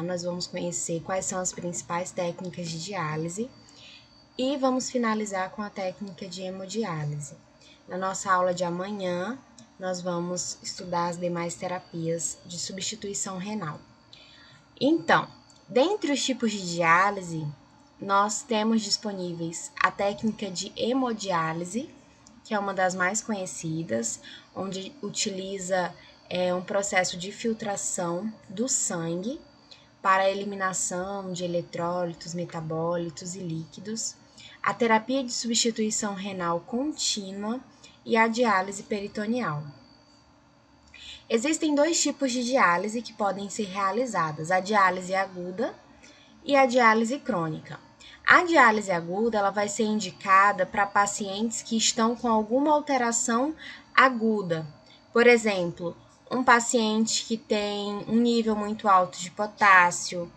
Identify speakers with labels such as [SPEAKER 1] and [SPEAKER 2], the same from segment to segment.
[SPEAKER 1] nós vamos conhecer quais são as principais técnicas de diálise e vamos finalizar com a técnica de hemodiálise. Na nossa aula de amanhã, nós vamos estudar as demais terapias de substituição renal. Então, dentre os tipos de diálise, nós temos disponíveis a técnica de hemodiálise, que é uma das mais conhecidas, onde utiliza um processo de filtração do sangue para a eliminação de eletrólitos, metabólitos e líquidos, a terapia de substituição renal contínua e a diálise peritoneal. Existem dois tipos de diálise que podem ser realizadas, a diálise aguda e a diálise crônica. A diálise aguda ela vai ser indicada para pacientes que estão com alguma alteração aguda. Por exemplo, um paciente que tem um nível muito alto de potássio,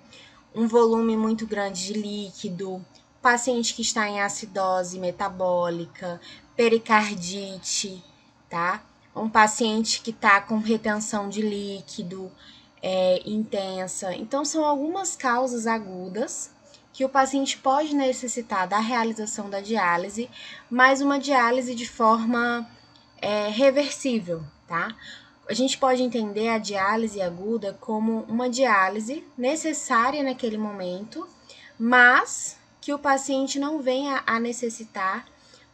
[SPEAKER 1] um volume muito grande de líquido, paciente que está em acidose metabólica, pericardite, tá? Um paciente que está com retenção de líquido intensa. Então, são algumas causas agudas que o paciente pode necessitar da realização da diálise, mas uma diálise de forma reversível, tá? A gente pode entender a diálise aguda como uma diálise necessária naquele momento, mas que o paciente não venha a necessitar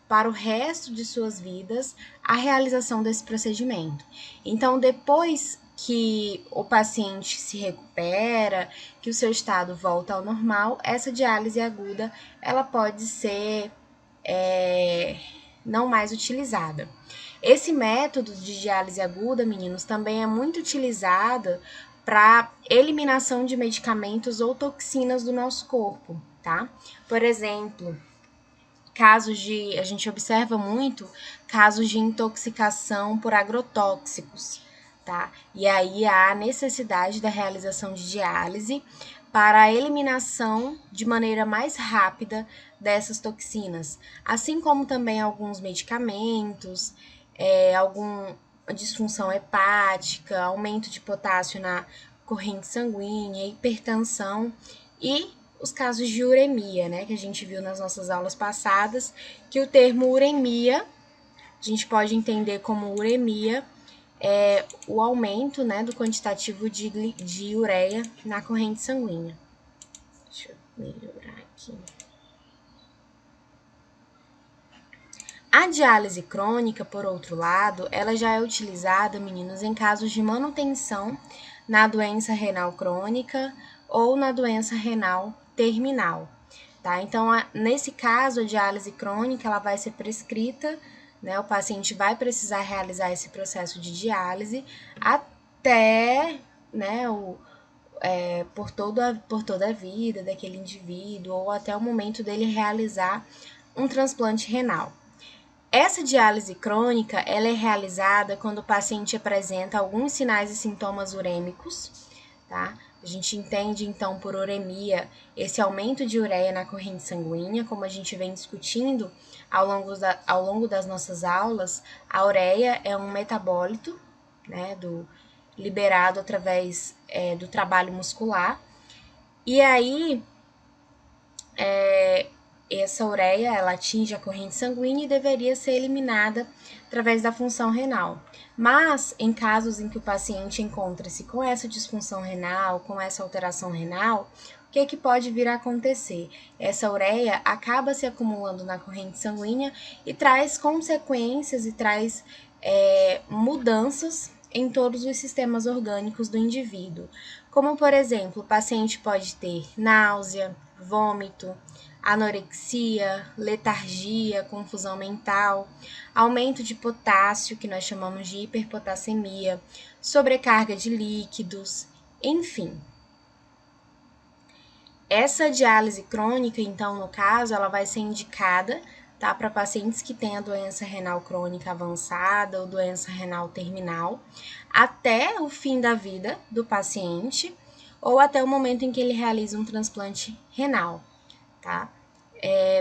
[SPEAKER 1] para o resto de suas vidas a realização desse procedimento. Então, depois que o paciente se recupera, que o seu estado volta ao normal, essa diálise aguda ela pode ser não mais utilizada. Esse método de diálise aguda, meninos, também é muito utilizado para eliminação de medicamentos ou toxinas do nosso corpo, tá? Por exemplo, a gente observa muito casos de intoxicação por agrotóxicos, tá? E aí há a necessidade da realização de diálise para a eliminação de maneira mais rápida dessas toxinas, assim como também alguns medicamentos, alguma disfunção hepática, aumento de potássio na corrente sanguínea, hipertensão e os casos de uremia, né, que a gente viu nas nossas aulas passadas, que o termo uremia, a gente pode entender como uremia o aumento, né, do quantitativo de ureia na corrente sanguínea. Deixa eu melhorar aqui. A diálise crônica, por outro lado, ela já é utilizada, meninos, em casos de manutenção na doença renal crônica ou na doença renal terminal, tá? Então, nesse caso, a diálise crônica, ela vai ser prescrita, né? O paciente vai precisar realizar esse processo de diálise até, né, por toda a vida daquele indivíduo ou até o momento dele realizar um transplante renal. Essa diálise crônica, ela é realizada quando o paciente apresenta alguns sinais e sintomas urêmicos, tá? A gente entende, então, por uremia, esse aumento de ureia na corrente sanguínea, como a gente vem discutindo ao longo das nossas aulas, a ureia é um metabólito, né, liberado através do trabalho muscular, e aí essa ureia, ela atinge a corrente sanguínea e deveria ser eliminada através da função renal. Mas, em casos em que o paciente encontra-se com essa disfunção renal, com essa alteração renal, o que pode vir a acontecer? Essa ureia acaba se acumulando na corrente sanguínea e traz consequências e traz mudanças em todos os sistemas orgânicos do indivíduo. Como, por exemplo, o paciente pode ter náusea, vômito, anorexia, letargia, confusão mental, aumento de potássio, que nós chamamos de hiperpotassemia, sobrecarga de líquidos, enfim. Essa diálise crônica, então, no caso, ela vai ser indicada, tá, para pacientes que têm a doença renal crônica avançada ou doença renal terminal, até o fim da vida do paciente ou até o momento em que ele realiza um transplante renal, tá?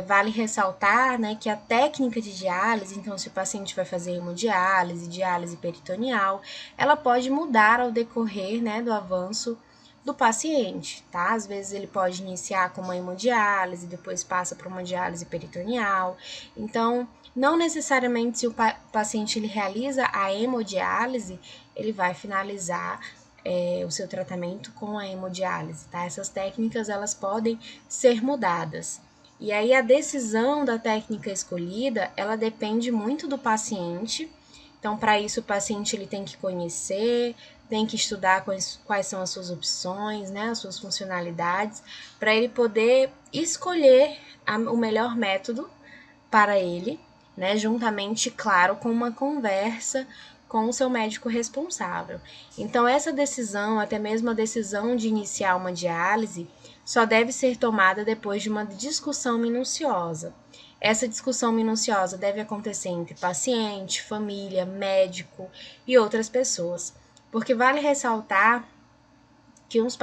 [SPEAKER 1] Vale ressaltar, né, que a técnica de diálise, então se o paciente vai fazer hemodiálise, diálise peritoneal, ela pode mudar ao decorrer, né, do avanço do paciente, tá? Às vezes ele pode iniciar com uma hemodiálise, depois passa para uma diálise peritoneal. Então, não necessariamente se o paciente ele realiza a hemodiálise, ele vai finalizar o seu tratamento com a hemodiálise, tá? Essas técnicas, elas podem ser mudadas. E aí a decisão da técnica escolhida, ela depende muito do paciente. Então, para isso, o paciente ele tem que conhecer, tem que estudar quais são as suas opções, né, as suas funcionalidades, para ele poder escolher o melhor método para ele, né, juntamente, claro, com uma conversa com o seu médico responsável. Então, essa decisão, até mesmo a decisão de iniciar uma diálise, só deve ser tomada depois de uma discussão minuciosa. Essa discussão minuciosa deve acontecer entre paciente, família, médico e outras pessoas, porque vale ressaltar que os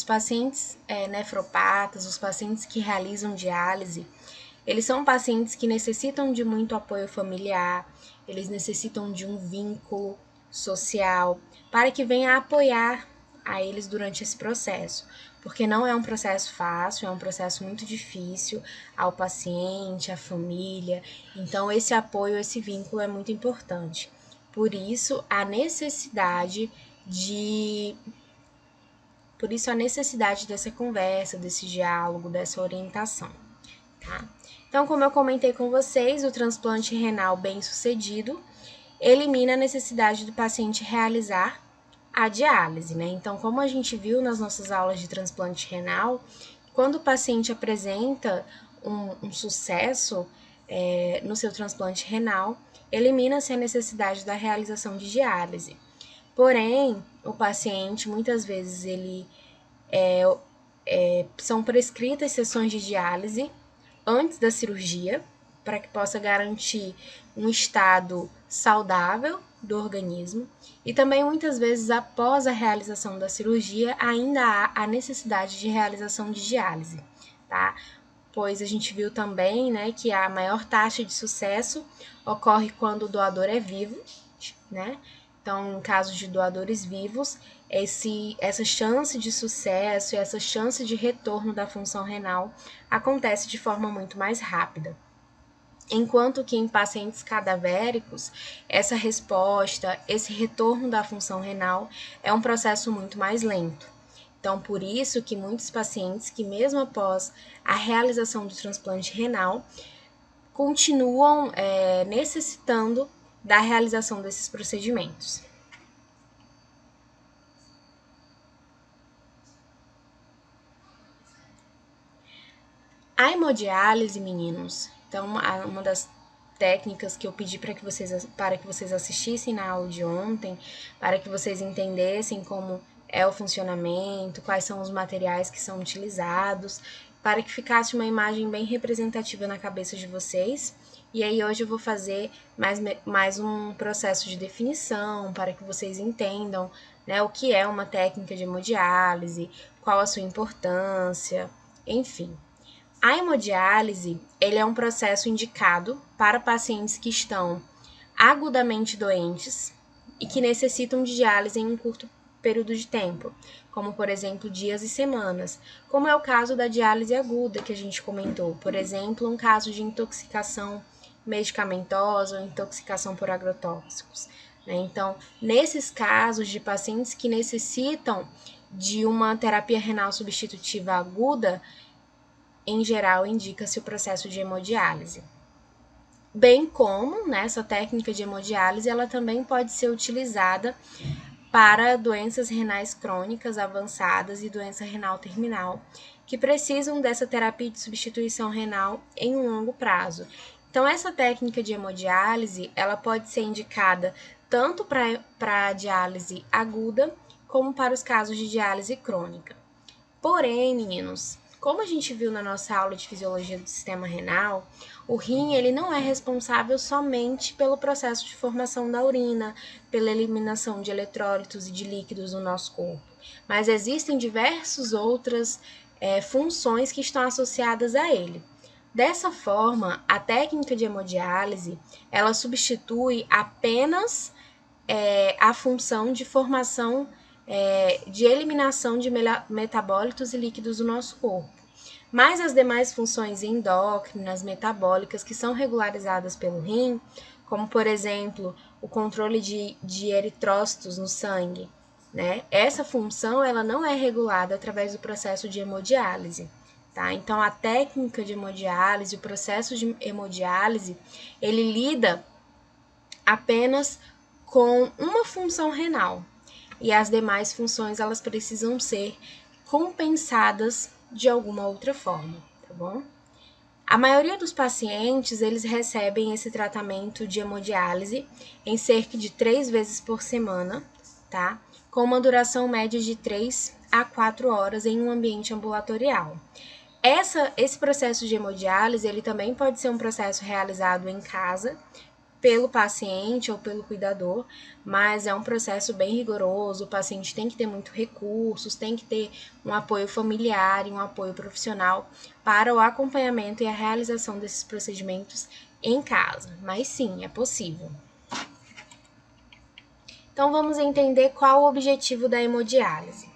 [SPEAKER 1] pacientes nefropatas, os pacientes que realizam diálise, eles são pacientes que necessitam de muito apoio familiar, eles necessitam de um vínculo social para que venha apoiar a eles durante esse processo, porque não é um processo fácil, é um processo muito difícil ao paciente, à família. Então, esse apoio, esse vínculo é muito importante. Por isso, a necessidade dessa conversa, desse diálogo, dessa orientação, tá? Então, como eu comentei com vocês, o transplante renal bem-sucedido elimina a necessidade do paciente realizar a diálise, né? Então, como a gente viu nas nossas aulas de transplante renal, quando o paciente apresenta um sucesso no seu transplante renal, elimina-se a necessidade da realização de diálise. Porém, o paciente, muitas vezes, são prescritas sessões de diálise antes da cirurgia, para que possa garantir um estado saudável do organismo. E também, muitas vezes, após a realização da cirurgia, ainda há a necessidade de realização de diálise, tá? Pois a gente viu também, né, que a maior taxa de sucesso ocorre quando o doador é vivo, né? Então, em caso de doadores vivos, essa chance de sucesso e essa chance de retorno da função renal acontece de forma muito mais rápida. Enquanto que em pacientes cadavéricos, essa resposta, esse retorno da função renal é um processo muito mais lento. Então, por isso que muitos pacientes que mesmo após a realização do transplante renal, continuam necessitando da realização desses procedimentos. A hemodiálise, meninos, então uma das técnicas que eu pedi para que vocês assistissem na aula de ontem, para que vocês entendessem como é o funcionamento, quais são os materiais que são utilizados, para que ficasse uma imagem bem representativa na cabeça de vocês. E aí hoje eu vou fazer mais um processo de definição para que vocês entendam, né, o que é uma técnica de hemodiálise, qual a sua importância, enfim. A hemodiálise, ele é um processo indicado para pacientes que estão agudamente doentes e que necessitam de diálise em um curto período de tempo, como, por exemplo, dias e semanas, como é o caso da diálise aguda que a gente comentou, por exemplo, um caso de intoxicação medicamentosa ou intoxicação por agrotóxicos, né? Então, nesses casos de pacientes que necessitam de uma terapia renal substitutiva aguda, em geral, indica-se o processo de hemodiálise. Bem como, né, essa técnica de hemodiálise, ela também pode ser utilizada para doenças renais crônicas avançadas e doença renal terminal, que precisam dessa terapia de substituição renal em um longo prazo. Então, essa técnica de hemodiálise, ela pode ser indicada tanto para a diálise aguda, como para os casos de diálise crônica. Porém, meninos, como a gente viu na nossa aula de fisiologia do sistema renal, o rim ele não é responsável somente pelo processo de formação da urina, pela eliminação de eletrólitos e de líquidos no nosso corpo, mas existem diversas outras funções que estão associadas a ele. Dessa forma, a técnica de hemodiálise, ela substitui apenas a função de formação de eliminação de metabólitos e líquidos do nosso corpo. Mas as demais funções endócrinas, metabólicas, que são regularizadas pelo rim, como, por exemplo, o controle de eritrócitos no sangue, né? Essa função ela não é regulada através do processo de hemodiálise. Tá? Então, a técnica de hemodiálise, o processo de hemodiálise, ele lida apenas com uma função renal. E as demais funções, elas precisam ser compensadas de alguma outra forma, tá bom? A maioria dos pacientes, eles recebem esse tratamento de hemodiálise em cerca de 3 vezes por semana, tá? Com uma duração média de 3 a 4 horas em um ambiente ambulatorial. Esse processo de hemodiálise, ele também pode ser um processo realizado em casa, pelo paciente ou pelo cuidador, mas é um processo bem rigoroso, o paciente tem que ter muitos recursos, tem que ter um apoio familiar e um apoio profissional para o acompanhamento e a realização desses procedimentos em casa, mas sim, é possível. Então vamos entender qual o objetivo da hemodiálise.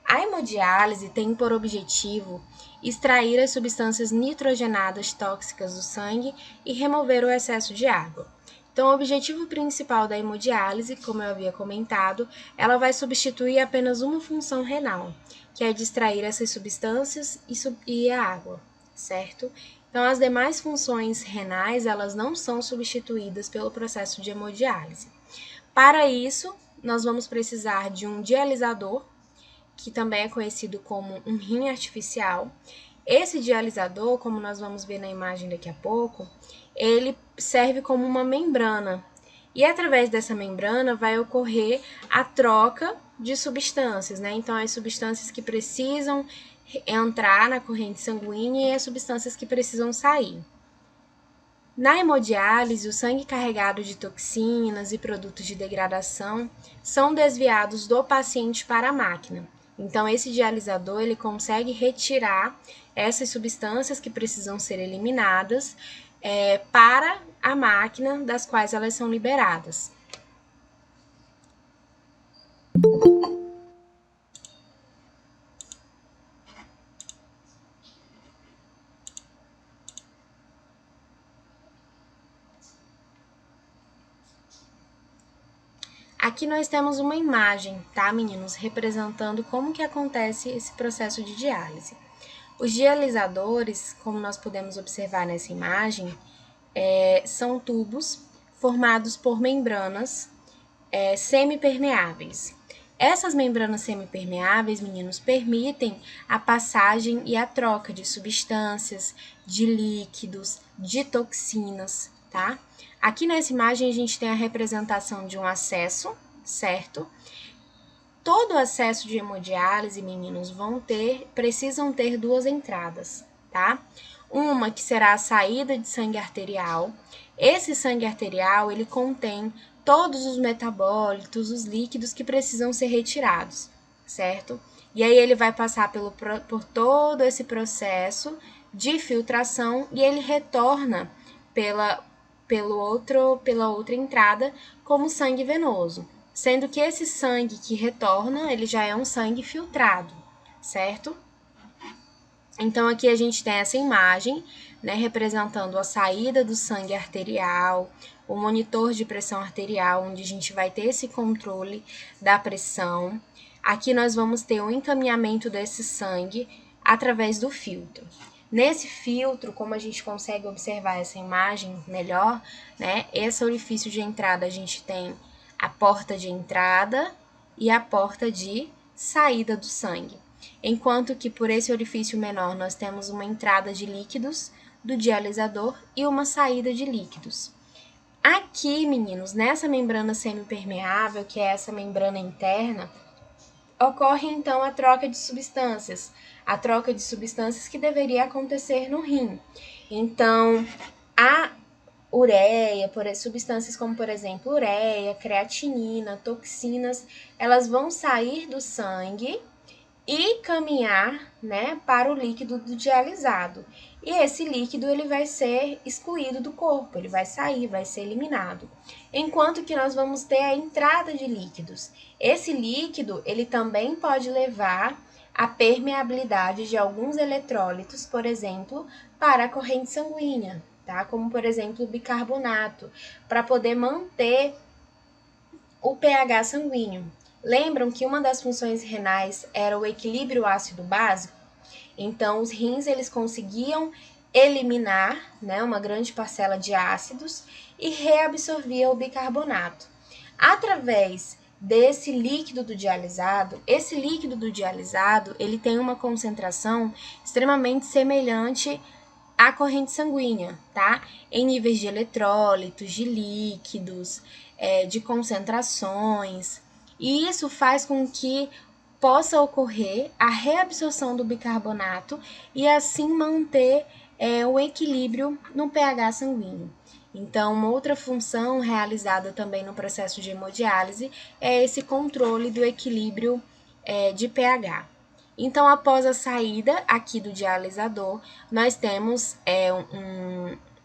[SPEAKER 1] A hemodiálise tem por objetivo extrair as substâncias nitrogenadas tóxicas do sangue e remover o excesso de água. Então, o objetivo principal da hemodiálise, como eu havia comentado, ela vai substituir apenas uma função renal, que é de extrair essas substâncias e a água, certo? Então, as demais funções renais, elas não são substituídas pelo processo de hemodiálise. Para isso, nós vamos precisar de um dialisador, que também é conhecido como um rim artificial. Esse dialisador, como nós vamos ver na imagem daqui a pouco, ele serve como uma membrana. E através dessa membrana vai ocorrer a troca de substâncias, né? Então, as substâncias que precisam entrar na corrente sanguínea e as substâncias que precisam sair. Na hemodiálise, o sangue carregado de toxinas e produtos de degradação são desviados do paciente para a máquina. Então, esse dialisador ele consegue retirar essas substâncias que precisam ser eliminadas para a máquina das quais elas são liberadas. Aqui nós temos uma imagem, tá, meninos, representando como que acontece esse processo de diálise. Os dialisadores, como nós podemos observar nessa imagem, são tubos formados por membranas semipermeáveis. Essas membranas semipermeáveis, meninos, permitem a passagem e a troca de substâncias, de líquidos, de toxinas, tá? Aqui nessa imagem a gente tem a representação de um acesso, certo? Todo acesso de hemodiálise, meninos, precisam ter duas entradas, tá? Uma que será a saída de sangue arterial. Esse sangue arterial, ele contém todos os metabólitos, os líquidos que precisam ser retirados, certo? E aí ele vai passar por todo esse processo de filtração e ele retorna pela outra entrada como sangue venoso, sendo que esse sangue que retorna, ele já é um sangue filtrado, certo? Então, aqui a gente tem essa imagem, né, representando a saída do sangue arterial, o monitor de pressão arterial, onde a gente vai ter esse controle da pressão. Aqui nós vamos ter o encaminhamento desse sangue através do filtro. Nesse filtro, como a gente consegue observar essa imagem melhor, né, esse orifício de entrada a gente tem a porta de entrada e a porta de saída do sangue. Enquanto que por esse orifício menor nós temos uma entrada de líquidos do dialisador e uma saída de líquidos. Aqui, meninos, nessa membrana semipermeável, que é essa membrana interna, ocorre então a troca de substâncias que deveria acontecer no rim. Então, a ureia, substâncias como, por exemplo, ureia, creatinina, toxinas, elas vão sair do sangue e caminhar, né, para o líquido do dialisado. E esse líquido ele vai ser excluído do corpo, ele vai sair, vai ser eliminado. Enquanto que nós vamos ter a entrada de líquidos. Esse líquido ele também pode levar a permeabilidade de alguns eletrólitos, por exemplo, para a corrente sanguínea, tá? Como por exemplo o bicarbonato, para poder manter o pH sanguíneo. Lembram que uma das funções renais era o equilíbrio ácido-básico? Então, os rins eles conseguiam eliminar, né, uma grande parcela de ácidos e reabsorvia o bicarbonato. Através desse líquido do dialisado, esse líquido do dialisado ele tem uma concentração extremamente semelhante à corrente sanguínea, tá? Em níveis de eletrólitos, de líquidos, de concentrações. E isso faz com que possa ocorrer a reabsorção do bicarbonato e assim manter o equilíbrio no pH sanguíneo. Então, uma outra função realizada também no processo de hemodiálise é esse controle do equilíbrio de pH. Então, após a saída aqui do dialisador, nós temos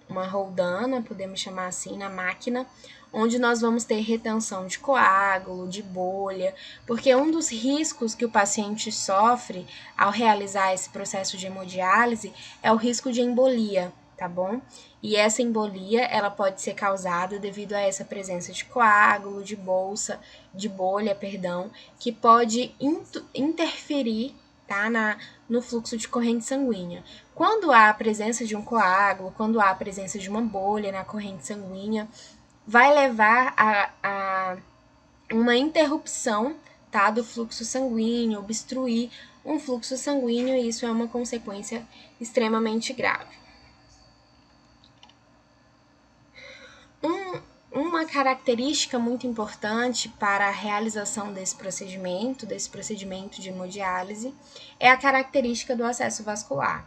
[SPEAKER 1] uma roldana, podemos chamar assim, na máquina, onde nós vamos ter retenção de coágulo, de bolha, porque um dos riscos que o paciente sofre ao realizar esse processo de hemodiálise é o risco de embolia, tá bom? E essa embolia, ela pode ser causada devido a essa presença de coágulo, de bolha, que pode interferir, tá, no fluxo de corrente sanguínea. Quando há a presença de um coágulo, quando há a presença de uma bolha na corrente sanguínea, vai levar a uma interrupção, tá, do fluxo sanguíneo, obstruir um fluxo sanguíneo, e isso é uma consequência extremamente grave. Uma característica muito importante para a realização desse procedimento de hemodiálise, é a característica do acesso vascular.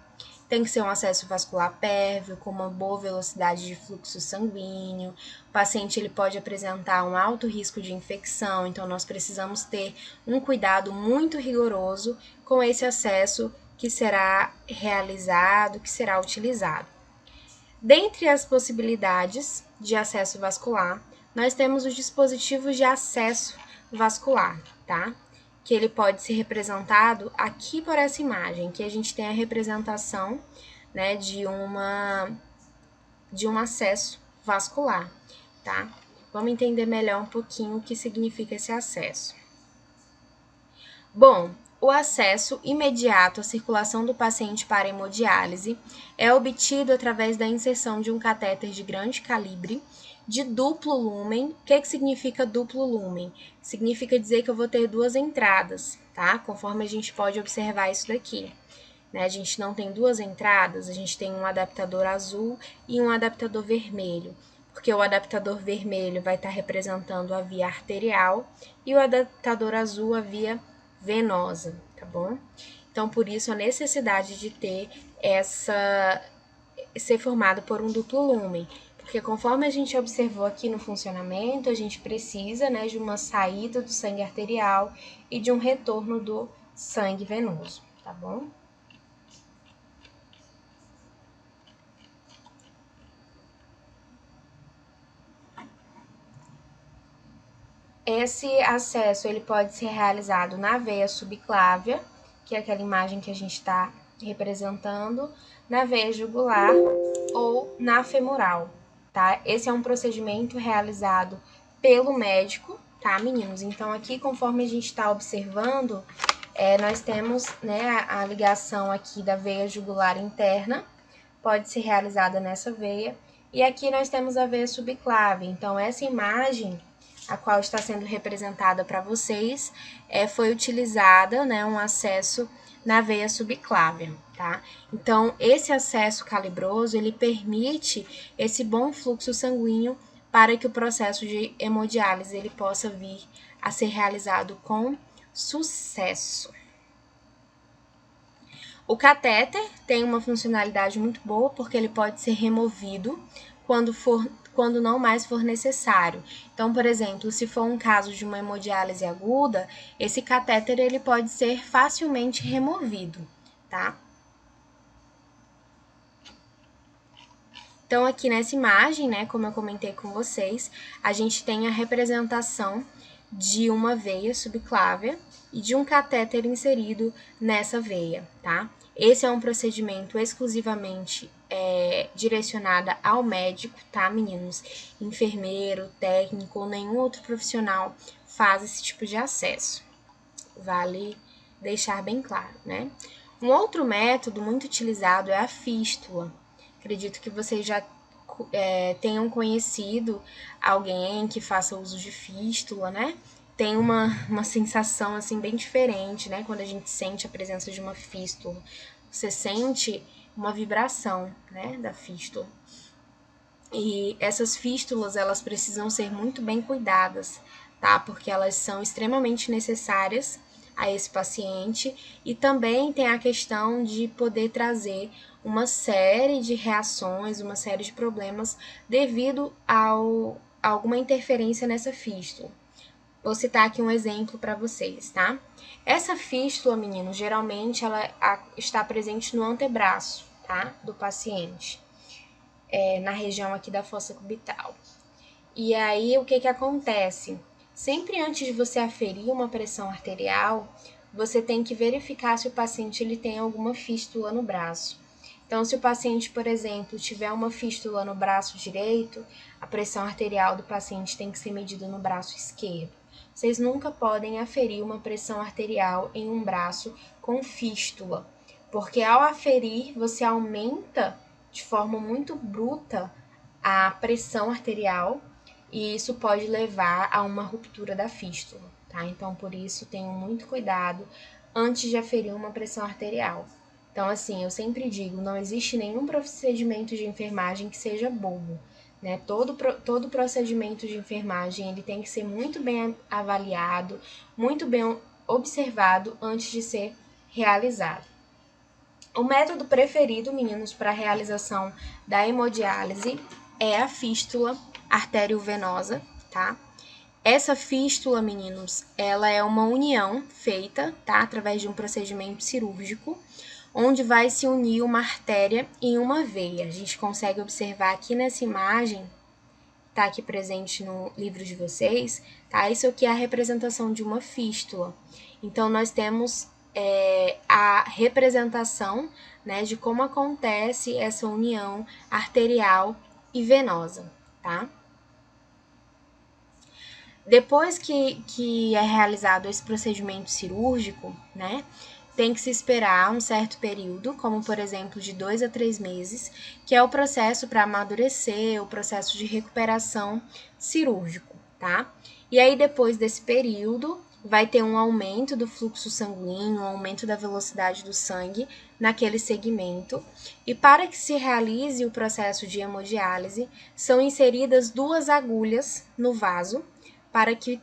[SPEAKER 1] Tem que ser um acesso vascular pérvio, com uma boa velocidade de fluxo sanguíneo. O paciente ele pode apresentar um alto risco de infecção, então nós precisamos ter um cuidado muito rigoroso com esse acesso que será realizado, que será utilizado. Dentre as possibilidades de acesso vascular, nós temos os dispositivos de acesso vascular, tá? Que ele pode ser representado aqui por essa imagem, que a gente tem a representação, né, de um acesso vascular, tá? Vamos entender melhor um pouquinho o que significa esse acesso. Bom, o acesso imediato à circulação do paciente para hemodiálise é obtido através da inserção de um catéter de grande calibre, de duplo lumen. O que significa duplo lumen? Significa dizer que eu vou ter duas entradas, tá? Conforme a gente pode observar isso daqui. Né? A gente não tem duas entradas, a gente tem um adaptador azul e um adaptador vermelho, porque o adaptador vermelho vai estar representando a via arterial e o adaptador azul a via venosa, tá bom? Então, por isso, a necessidade de ter ser formado por um duplo lumen, porque conforme a gente observou aqui no funcionamento, a gente precisa, né, de uma saída do sangue arterial e de um retorno do sangue venoso, tá bom? Esse acesso ele pode ser realizado na veia subclávia, que é aquela imagem que a gente está representando, na veia jugular ou na femoral, tá? Esse é um procedimento realizado pelo médico, tá, meninos? Então, aqui, conforme a gente está observando, nós temos, né, a ligação aqui da veia jugular interna, pode ser realizada nessa veia, e aqui nós temos a veia subclávia. Então, essa imagem a qual está sendo representada para vocês, foi utilizada, né, um acesso na veia subclávia, tá? Então, esse acesso calibroso, ele permite esse bom fluxo sanguíneo para que o processo de hemodiálise ele possa vir a ser realizado com sucesso. O catéter tem uma funcionalidade muito boa, porque ele pode ser removido quando não mais for necessário. Então, por exemplo, se for um caso de uma hemodiálise aguda, esse catéter ele pode ser facilmente removido, tá? Então, aqui nessa imagem, né, como eu comentei com vocês, a gente tem a representação de uma veia subclávia e de um catéter inserido nessa veia, tá? Esse é um procedimento exclusivamente direcionado ao médico, tá, meninos? Enfermeiro, técnico ou nenhum outro profissional faz esse tipo de acesso. Vale deixar bem claro, né? Um outro método muito utilizado é a fístula. Acredito que vocês já tenham conhecido alguém que faça uso de fístula, né? Tem uma sensação, assim, bem diferente, né? Quando a gente sente a presença de uma fístula. Você sente uma vibração, né? Da fístula. E essas fístulas, elas precisam ser muito bem cuidadas, tá? Porque elas são extremamente necessárias a esse paciente e também tem a questão de poder trazer uma série de reações, uma série de problemas devido a alguma interferência nessa fístula. Vou citar aqui um exemplo para vocês, tá? Essa fístula, menino, geralmente ela está presente no antebraço, tá? Do paciente, na região aqui da fossa cubital. E aí, o que acontece? Sempre antes de você aferir uma pressão arterial, você tem que verificar se o paciente ele tem alguma fístula no braço. Então, se o paciente, por exemplo, tiver uma fístula no braço direito, a pressão arterial do paciente tem que ser medida no braço esquerdo. Vocês nunca podem aferir uma pressão arterial em um braço com fístula, porque ao aferir, você aumenta de forma muito bruta a pressão arterial e isso pode levar a uma ruptura da fístula, tá? Então, por isso, tenham muito cuidado antes de aferir uma pressão arterial. Então, assim, eu sempre digo, não existe nenhum procedimento de enfermagem que seja bobo, né? Todo procedimento de enfermagem, ele tem que ser muito bem avaliado, muito bem observado antes de ser realizado. O método preferido, meninos, para a realização da hemodiálise é a fístula arteriovenosa, tá? Essa fístula, meninos, ela é uma união feita, tá? Através de um procedimento cirúrgico, onde vai se unir uma artéria em uma veia. A gente consegue observar aqui nessa imagem, tá aqui presente no livro de vocês, tá? Isso aqui é a representação de uma fístula. Então, nós temos a representação, né, de como acontece essa união arterial e venosa, tá? Depois que é realizado esse procedimento cirúrgico, né, tem que se esperar um certo período, como por exemplo de 2 a 3 meses, que é o processo para amadurecer, o processo de recuperação cirúrgico, tá? E aí depois desse período, vai ter um aumento do fluxo sanguíneo, um aumento da velocidade do sangue naquele segmento. E para que se realize o processo de hemodiálise, são inseridas 2 agulhas no vaso, para que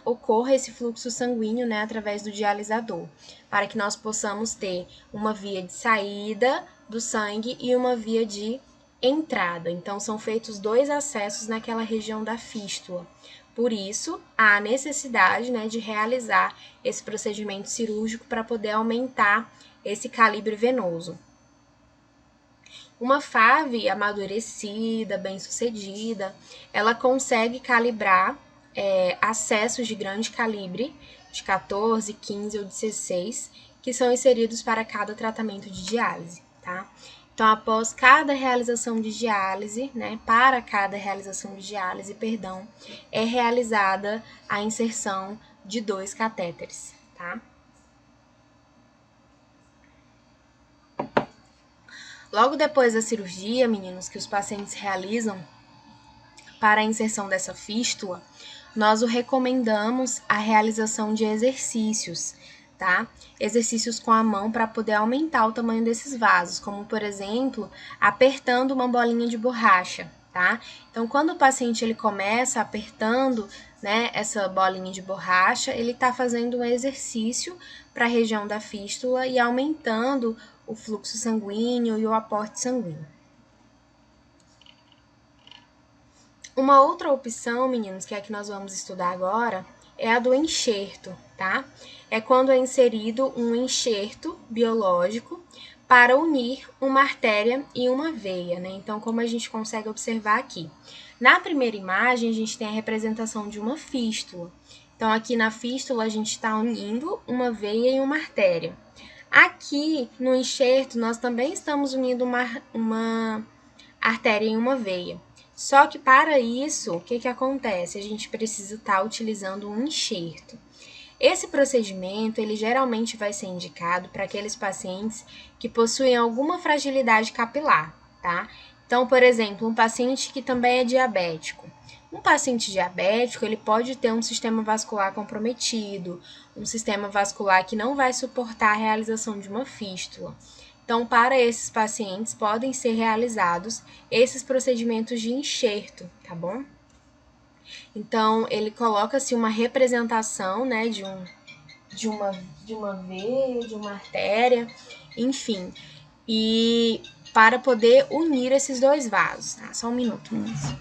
[SPEAKER 1] ocorra esse fluxo sanguíneo, né, através do dialisador, para que nós possamos ter uma via de saída do sangue e uma via de entrada. Então, são feitos 2 acessos naquela região da fístula. Por isso, há a necessidade, né, de realizar esse procedimento cirúrgico para poder aumentar esse calibre venoso. Uma FAV amadurecida, bem-sucedida, ela consegue calibrar acessos de grande calibre, de 14, 15 ou 16, que são inseridos para cada tratamento de diálise, tá? Então, após cada realização de diálise, né, para cada realização de diálise, perdão, é realizada a inserção de 2 catéteres, tá? Logo depois da cirurgia, meninos, que os pacientes realizam para a inserção dessa fístula, nós o recomendamos a realização de exercícios, tá? Exercícios com a mão para poder aumentar o tamanho desses vasos, como, por exemplo, apertando uma bolinha de borracha, tá? Então, quando o paciente ele começa apertando, né, essa bolinha de borracha, ele está fazendo um exercício para a região da fístula e aumentando o fluxo sanguíneo e o aporte sanguíneo. Uma outra opção, meninos, que é a que nós vamos estudar agora, é a do enxerto, tá? É quando é inserido um enxerto biológico para unir uma artéria e uma veia, né? Então, como a gente consegue observar aqui. Na primeira imagem, a gente tem a representação de uma fístula. Então, aqui na fístula, a gente está unindo uma veia e uma artéria. Aqui, no enxerto, nós também estamos unindo uma artéria e uma veia. Só que para isso, o que acontece? A gente precisa estar utilizando um enxerto. Esse procedimento, ele geralmente vai ser indicado para aqueles pacientes que possuem alguma fragilidade capilar, tá? Então, por exemplo, um paciente que também é diabético. Um paciente diabético, ele pode ter um sistema vascular comprometido, um sistema vascular que não vai suportar a realização de uma fístula. Então, para esses pacientes, podem ser realizados esses procedimentos de enxerto, tá bom? Então, ele coloca-se uma representação, né, de uma veia, de uma artéria, enfim, e para poder unir esses dois vasos, tá? Só um minuto, meninas.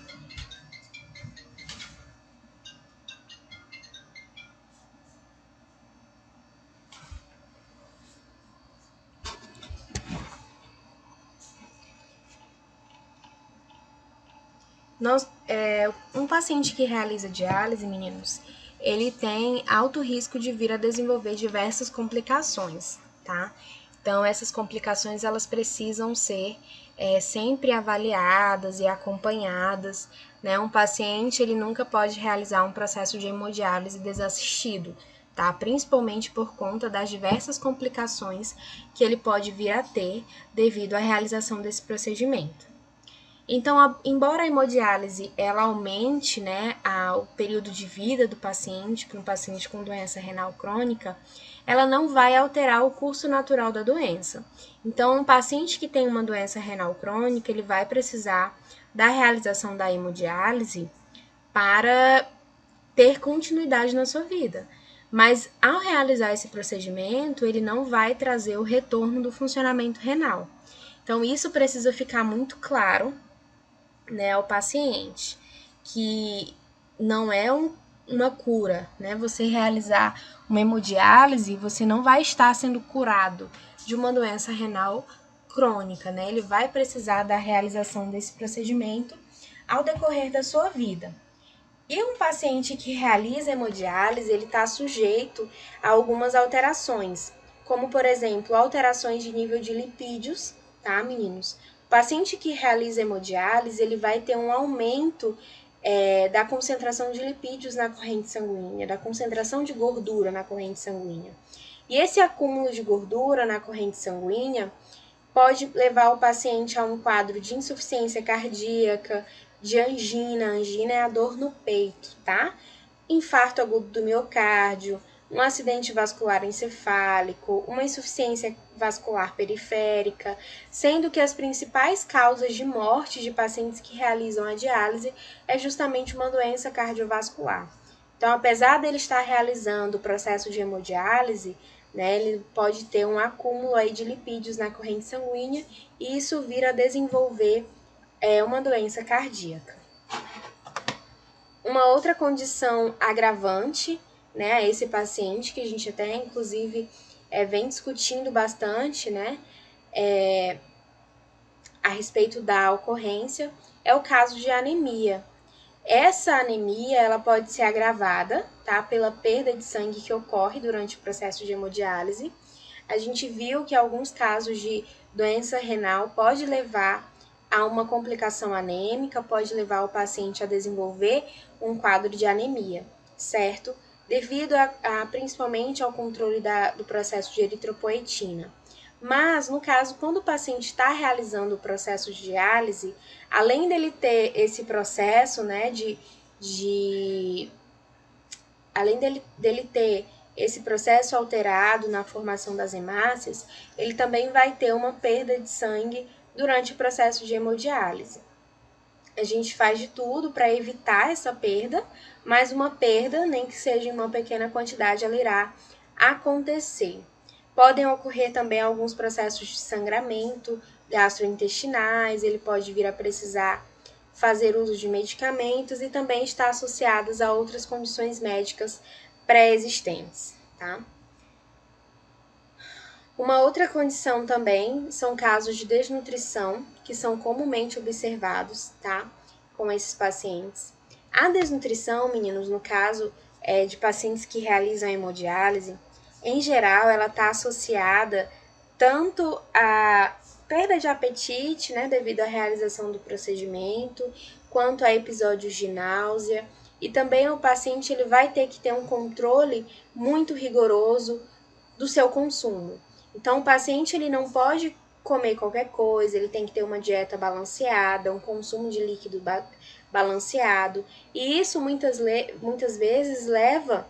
[SPEAKER 1] Um paciente que realiza diálise, meninos, ele tem alto risco de vir a desenvolver diversas complicações, tá? Então, essas complicações, elas precisam ser sempre avaliadas e acompanhadas, né? Um paciente, ele nunca pode realizar um processo de hemodiálise desassistido, tá? Principalmente por conta das diversas complicações que ele pode vir a ter devido à realização desse procedimento. Então, embora a hemodiálise ela aumente, né, o período de vida do paciente, para um paciente com doença renal crônica, ela não vai alterar o curso natural da doença. Então, um paciente que tem uma doença renal crônica, ele vai precisar da realização da hemodiálise para ter continuidade na sua vida. Mas, ao realizar esse procedimento, ele não vai trazer o retorno do funcionamento renal. Então, isso precisa ficar muito claro, né, ao paciente, que não é uma cura, né? Você realizar uma hemodiálise, você não vai estar sendo curado de uma doença renal crônica, né? Ele vai precisar da realização desse procedimento ao decorrer da sua vida. E um paciente que realiza hemodiálise, ele está sujeito a algumas alterações, como, por exemplo, alterações de nível de lipídios, tá, meninos? O paciente que realiza hemodiálise, ele vai ter um aumento da concentração de lipídios na corrente sanguínea, da concentração de gordura na corrente sanguínea. E esse acúmulo de gordura na corrente sanguínea pode levar o paciente a um quadro de insuficiência cardíaca, de angina. Angina é a dor no peito, tá? Infarto agudo do miocárdio, um acidente vascular encefálico, uma insuficiência vascular periférica, sendo que as principais causas de morte de pacientes que realizam a diálise é justamente uma doença cardiovascular. Então, apesar dele estar realizando o processo de hemodiálise, né, ele pode ter um acúmulo aí de lipídios na corrente sanguínea e isso vir a desenvolver uma doença cardíaca. Uma outra condição agravante, né, a esse paciente, que a gente até, inclusive, vem discutindo bastante, né, a respeito da ocorrência, é o caso de anemia. Essa anemia, ela pode ser agravada, tá, pela perda de sangue que ocorre durante o processo de hemodiálise. A gente viu que alguns casos de doença renal pode levar a uma complicação anêmica, pode levar o paciente a desenvolver um quadro de anemia, certo? Devido principalmente ao controle do processo de eritropoetina. Mas, no caso, quando o paciente está realizando o processo de diálise, além dele ter esse processo, né, além dele ter esse processo alterado na formação das hemácias, ele também vai ter uma perda de sangue durante o processo de hemodiálise. A gente faz de tudo para evitar essa perda, mas uma perda, nem que seja em uma pequena quantidade, ela irá acontecer. Podem ocorrer também alguns processos de sangramento gastrointestinais, ele pode vir a precisar fazer uso de medicamentos e também está associadas a outras condições médicas pré-existentes, tá? Uma outra condição também são casos de desnutrição, que são comumente observados, tá? Com esses pacientes. A desnutrição, meninos, no caso de pacientes que realizam hemodiálise, em geral, ela está associada tanto a perda de apetite, né, devido à realização do procedimento, quanto a episódios de náusea. E também o paciente ele vai ter que ter um controle muito rigoroso do seu consumo. Então, o paciente ele não pode comer qualquer coisa, ele tem que ter uma dieta balanceada, um consumo de líquido balanceado. E isso muitas vezes leva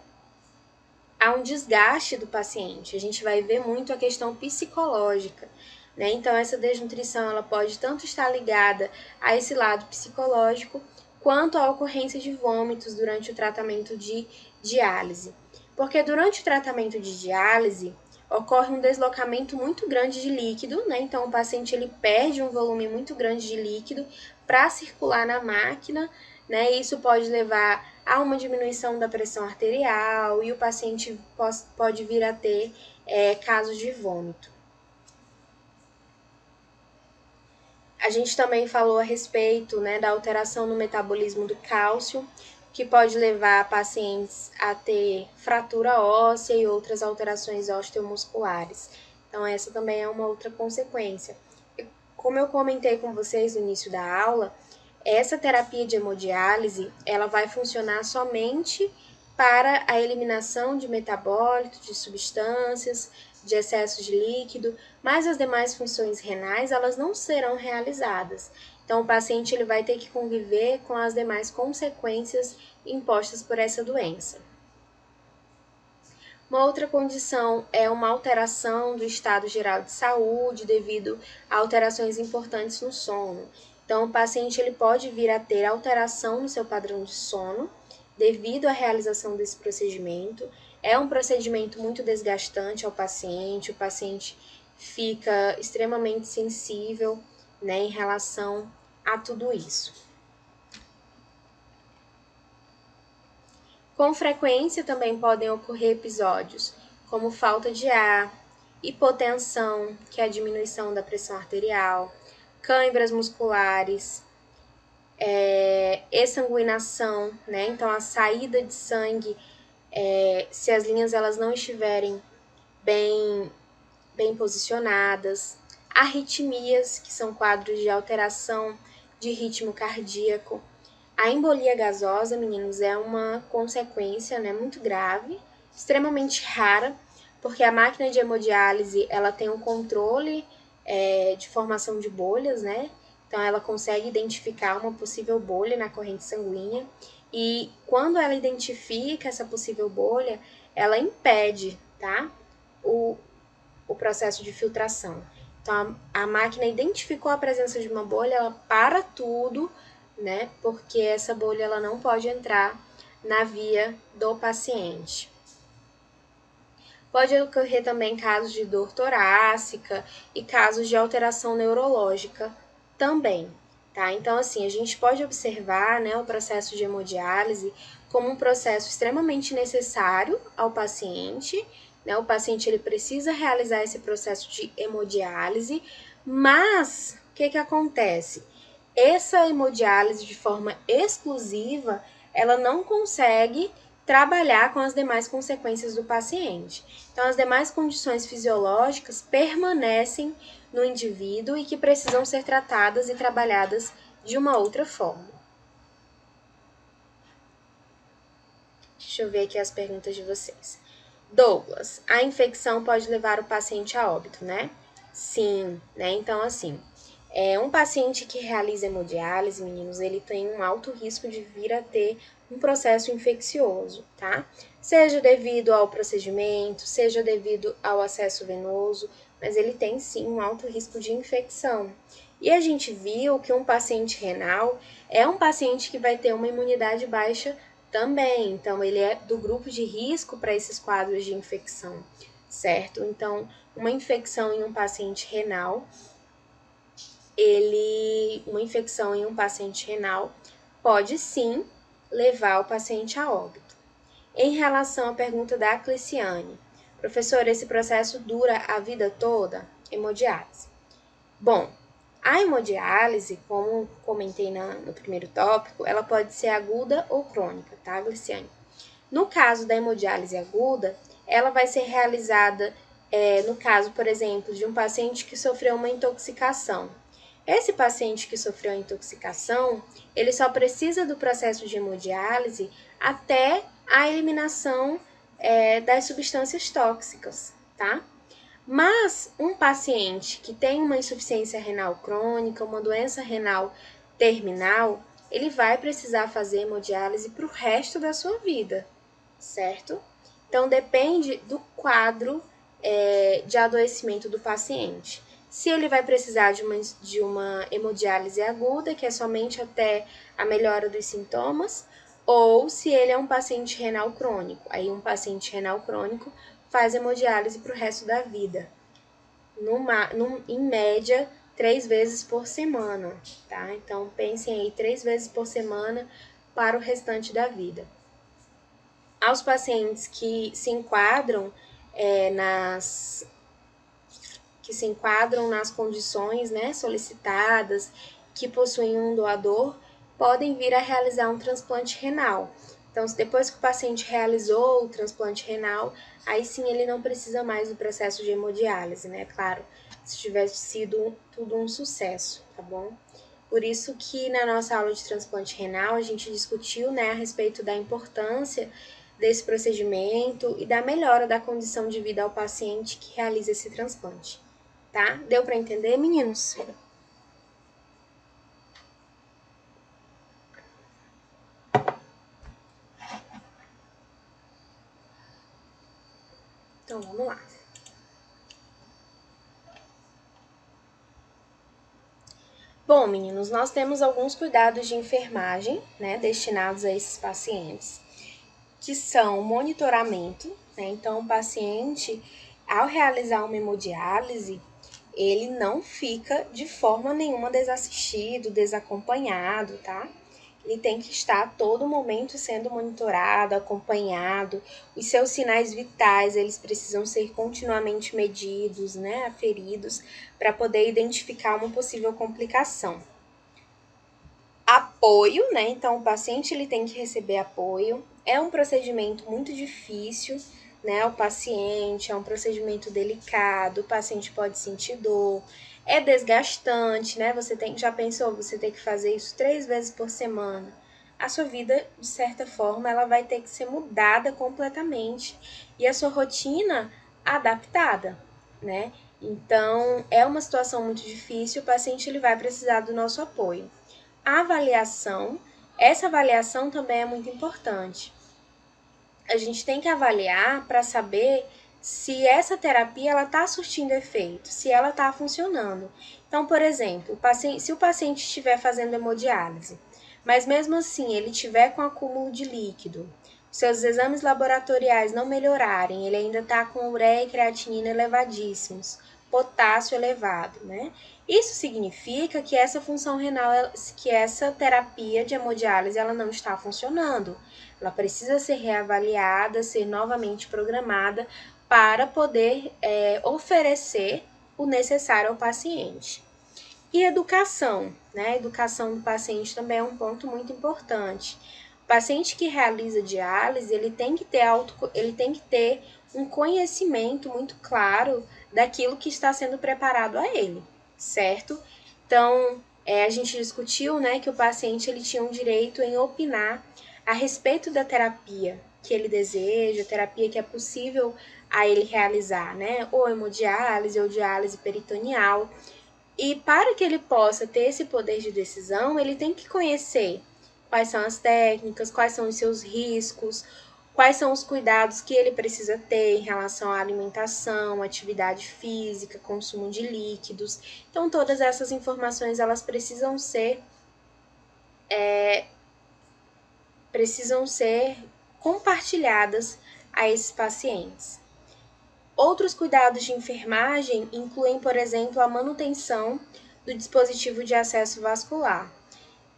[SPEAKER 1] a um desgaste do paciente. A gente vai ver muito a questão psicológica, né? Então, essa desnutrição ela pode tanto estar ligada a esse lado psicológico, quanto à ocorrência de vômitos durante o tratamento de diálise. Porque durante o tratamento de diálise, ocorre um deslocamento muito grande de líquido, né? Então, o paciente ele perde um volume muito grande de líquido para circular na máquina, né? Isso pode levar a uma diminuição da pressão arterial e o paciente pode vir a ter casos de vômito. A gente também falou a respeito, né, da alteração no metabolismo do cálcio, que pode levar pacientes a ter fratura óssea e outras alterações osteomusculares. Então, essa também é uma outra consequência. Como eu comentei com vocês no início da aula, essa terapia de hemodiálise, ela vai funcionar somente para a eliminação de metabólitos, de substâncias, de excesso de líquido, mas as demais funções renais, elas não serão realizadas. Então, o paciente ele vai ter que conviver com as demais consequências impostas por essa doença. Uma outra condição é uma alteração do estado geral de saúde devido a alterações importantes no sono. Então, o paciente ele pode vir a ter alteração no seu padrão de sono devido à realização desse procedimento. É um procedimento muito desgastante ao paciente, o paciente fica extremamente sensível, né, em relação a tudo isso. Com frequência também podem ocorrer episódios como falta de ar, hipotensão, que é a diminuição da pressão arterial, câimbras musculares, exsanguinação, né? Então a saída de sangue, se as linhas elas não estiverem bem posicionadas, arritmias, que são quadros de alteração de ritmo cardíaco. A embolia gasosa, meninos, é uma consequência, né, muito grave, extremamente rara, porque a máquina de hemodiálise ela tem um controle de formação de bolhas, né? Então ela consegue identificar uma possível bolha na corrente sanguínea e quando ela identifica essa possível bolha, ela impede, tá? O processo de filtração. Então a máquina identificou a presença de uma bolha, ela para tudo, né? Porque essa bolha ela não pode entrar na via do paciente. Pode ocorrer também casos de dor torácica e casos de alteração neurológica também, tá? Então, assim, a gente pode observar, né, o processo de hemodiálise como um processo extremamente necessário ao paciente, né? O paciente ele precisa realizar esse processo de hemodiálise, mas o que acontece? Essa hemodiálise de forma exclusiva, ela não consegue trabalhar com as demais consequências do paciente. Então, as demais condições fisiológicas permanecem no indivíduo e que precisam ser tratadas e trabalhadas de uma outra forma. Deixa eu ver aqui as perguntas de vocês. Douglas, a infecção pode levar o paciente a óbito, né? Sim, né? Então, assim, um paciente que realiza hemodiálise, meninos, ele tem um alto risco de vir a ter um processo infeccioso, tá? Seja devido ao procedimento, seja devido ao acesso venoso, mas ele tem sim um alto risco de infecção. E a gente viu que um paciente renal é um paciente que vai ter uma imunidade baixa também, então ele é do grupo de risco para esses quadros de infecção, certo? Então, uma infecção em um paciente renal, uma infecção em um paciente renal pode sim levar o paciente a óbito. Em relação à pergunta da Cleciane, professor, esse processo dura a vida toda? Hemodiálise. Bom, a hemodiálise, como comentei no primeiro tópico, ela pode ser aguda ou crônica, tá, Gliciane? No caso da hemodiálise aguda, ela vai ser realizada, no caso, por exemplo, de um paciente que sofreu uma intoxicação. Esse paciente que sofreu a intoxicação, ele só precisa do processo de hemodiálise até a eliminação das substâncias tóxicas, tá? Mas um paciente que tem uma insuficiência renal crônica, uma doença renal terminal, ele vai precisar fazer hemodiálise para o resto da sua vida, certo? Então depende do quadro de adoecimento do paciente. Se ele vai precisar de uma hemodiálise aguda, que é somente até a melhora dos sintomas, ou se ele é um paciente renal crônico. Aí um paciente renal crônico faz hemodiálise para o resto da vida. Em média, 3 vezes por semana, tá? Então, pensem aí, 3 vezes por semana para o restante da vida. Aos pacientes que se enquadram nas condições, né, solicitadas, que possuem um doador, podem vir a realizar um transplante renal. Então, depois que o paciente realizou o transplante renal, aí sim ele não precisa mais do processo de hemodiálise, né? Claro, se tivesse sido tudo um sucesso, tá bom? Por isso que na nossa aula de transplante renal a gente discutiu, né, a respeito da importância desse procedimento e da melhora da condição de vida ao paciente que realiza esse transplante. Tá? Deu para entender, meninos? Então, vamos lá. Bom, meninos, nós temos alguns cuidados de enfermagem, né, destinados a esses pacientes, que são monitoramento, né? Então, o paciente, ao realizar uma hemodiálise, ele não fica de forma nenhuma desassistido, desacompanhado, tá? Ele tem que estar a todo momento sendo monitorado, acompanhado. Os seus sinais vitais, eles precisam ser continuamente medidos, né, aferidos, para poder identificar uma possível complicação. Apoio, né? Então, o paciente ele tem que receber apoio. É um procedimento muito difícil, né? O paciente é um procedimento delicado, o paciente pode sentir dor, é desgastante, né? Já pensou, você tem que fazer isso 3 vezes por semana. A sua vida, de certa forma, ela vai ter que ser mudada completamente e a sua rotina adaptada, né? Então, é uma situação muito difícil, o paciente ele vai precisar do nosso apoio. A avaliação, essa avaliação também é muito importante. A gente tem que avaliar para saber se essa terapia ela está surtindo efeito, se ela está funcionando. Então, por exemplo, se o paciente estiver fazendo hemodiálise, mas mesmo assim ele tiver com acúmulo de líquido, seus exames laboratoriais não melhorarem, ele ainda está com ureia e creatinina elevadíssimos, potássio elevado, né? Isso significa que essa função renal, que essa terapia de hemodiálise, ela não está funcionando. Ela precisa ser reavaliada, ser novamente programada para poder oferecer o necessário ao paciente. E educação, né? A educação do paciente também é um ponto muito importante. O paciente que realiza diálise, ele tem que ter um conhecimento muito claro daquilo que está sendo preparado a ele, certo? Então, a gente discutiu, né, que o paciente ele tinha um direito em opinar a respeito da terapia que ele deseja, a terapia que é possível a ele realizar, né? Ou hemodiálise ou diálise peritoneal. E para que ele possa ter esse poder de decisão, ele tem que conhecer quais são as técnicas, quais são os seus riscos, quais são os cuidados que ele precisa ter em relação à alimentação, atividade física, consumo de líquidos. Então, todas essas informações elas precisam ser compartilhadas a esses pacientes. Outros cuidados de enfermagem incluem, por exemplo, a manutenção do dispositivo de acesso vascular.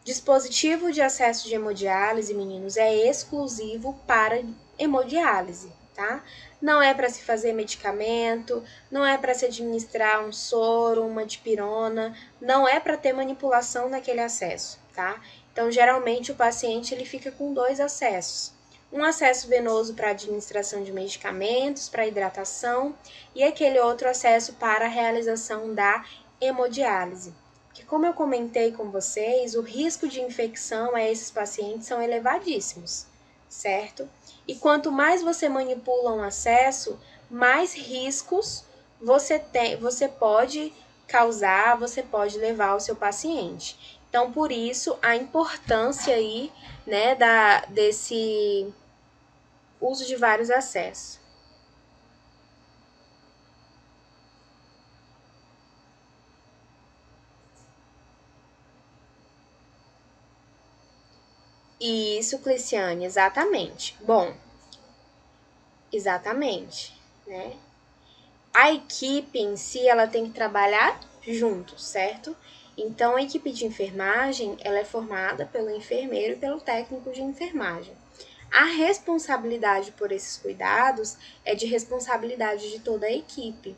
[SPEAKER 1] Dispositivo de acesso de hemodiálise, meninos, é exclusivo para hemodiálise, tá? Não é para se fazer medicamento, não é para se administrar um soro, uma dipirona, não é para ter manipulação naquele acesso, tá? Então, geralmente, o paciente ele fica com 2 acessos. Um acesso venoso para administração de medicamentos, para hidratação, e aquele outro acesso para a realização da hemodiálise. Porque, como eu comentei com vocês, o risco de infecção a esses pacientes são elevadíssimos, certo? E quanto mais você manipula um acesso, mais riscos você pode causar, você pode levar ao seu paciente. Então, por isso, a importância aí, né, desse uso de vários acessos. Isso, Cleciane, exatamente. Bom, exatamente, né? A equipe em si, ela tem que trabalhar junto, certo? Então, a equipe de enfermagem, ela é formada pelo enfermeiro e pelo técnico de enfermagem. A responsabilidade por esses cuidados é de responsabilidade de toda a equipe.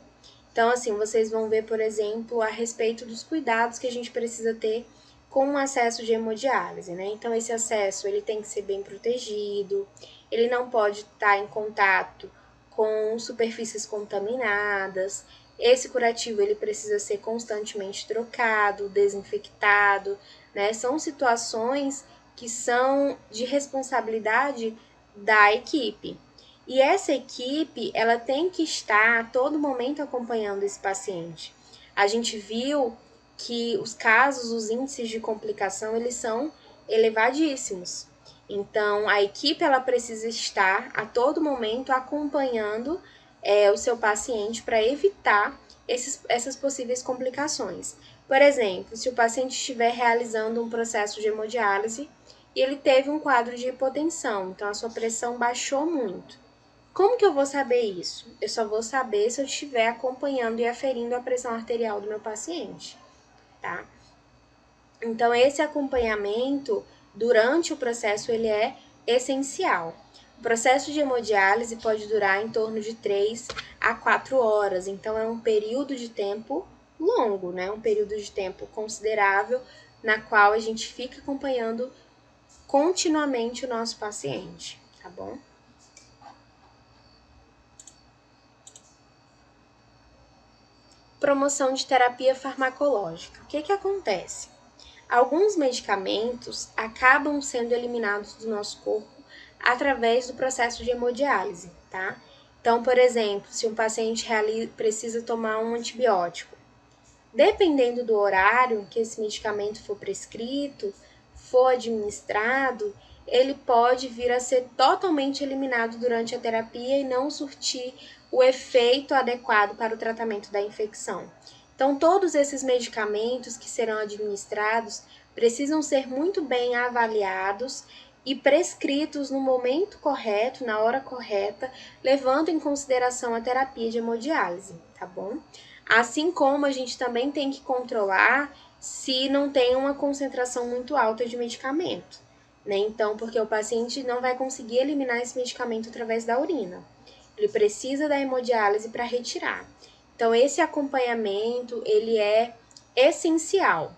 [SPEAKER 1] Então, assim, vocês vão ver, por exemplo, a respeito dos cuidados que a gente precisa ter com o acesso de hemodiálise, né? Então, esse acesso, ele tem que ser bem protegido, ele não pode estar em contato com superfícies contaminadas. Esse curativo, ele precisa ser constantemente trocado, desinfectado, né? São situações que são de responsabilidade da equipe. E essa equipe, ela tem que estar a todo momento acompanhando esse paciente. A gente viu que os casos, os índices de complicação, eles são elevadíssimos. Então, a equipe, ela precisa estar a todo momento acompanhando o seu paciente para evitar essas possíveis complicações. Por exemplo, se o paciente estiver realizando um processo de hemodiálise e ele teve um quadro de hipotensão, então a sua pressão baixou muito. Como que eu vou saber isso? Eu só vou saber se eu estiver acompanhando e aferindo a pressão arterial do meu paciente, tá? Então, esse acompanhamento durante o processo, ele é essencial. O processo de hemodiálise pode durar em torno de 3 a 4 horas, então é um período de tempo longo, né? Um período de tempo considerável na qual a gente fica acompanhando continuamente o nosso paciente, tá bom? Promoção de terapia farmacológica. O que acontece? Alguns medicamentos acabam sendo eliminados do nosso corpo através do processo de hemodiálise, tá? Então, por exemplo, se um paciente precisa tomar um antibiótico, dependendo do horário que esse medicamento for prescrito, for administrado, ele pode vir a ser totalmente eliminado durante a terapia e não surtir o efeito adequado para o tratamento da infecção. Então, todos esses medicamentos que serão administrados precisam ser muito bem avaliados e prescritos no momento correto, na hora correta, levando em consideração a terapia de hemodiálise, tá bom? Assim como a gente também tem que controlar se não tem uma concentração muito alta de medicamento, né? Então, porque o paciente não vai conseguir eliminar esse medicamento através da urina. Ele precisa da hemodiálise para retirar. Então, esse acompanhamento, ele é essencial.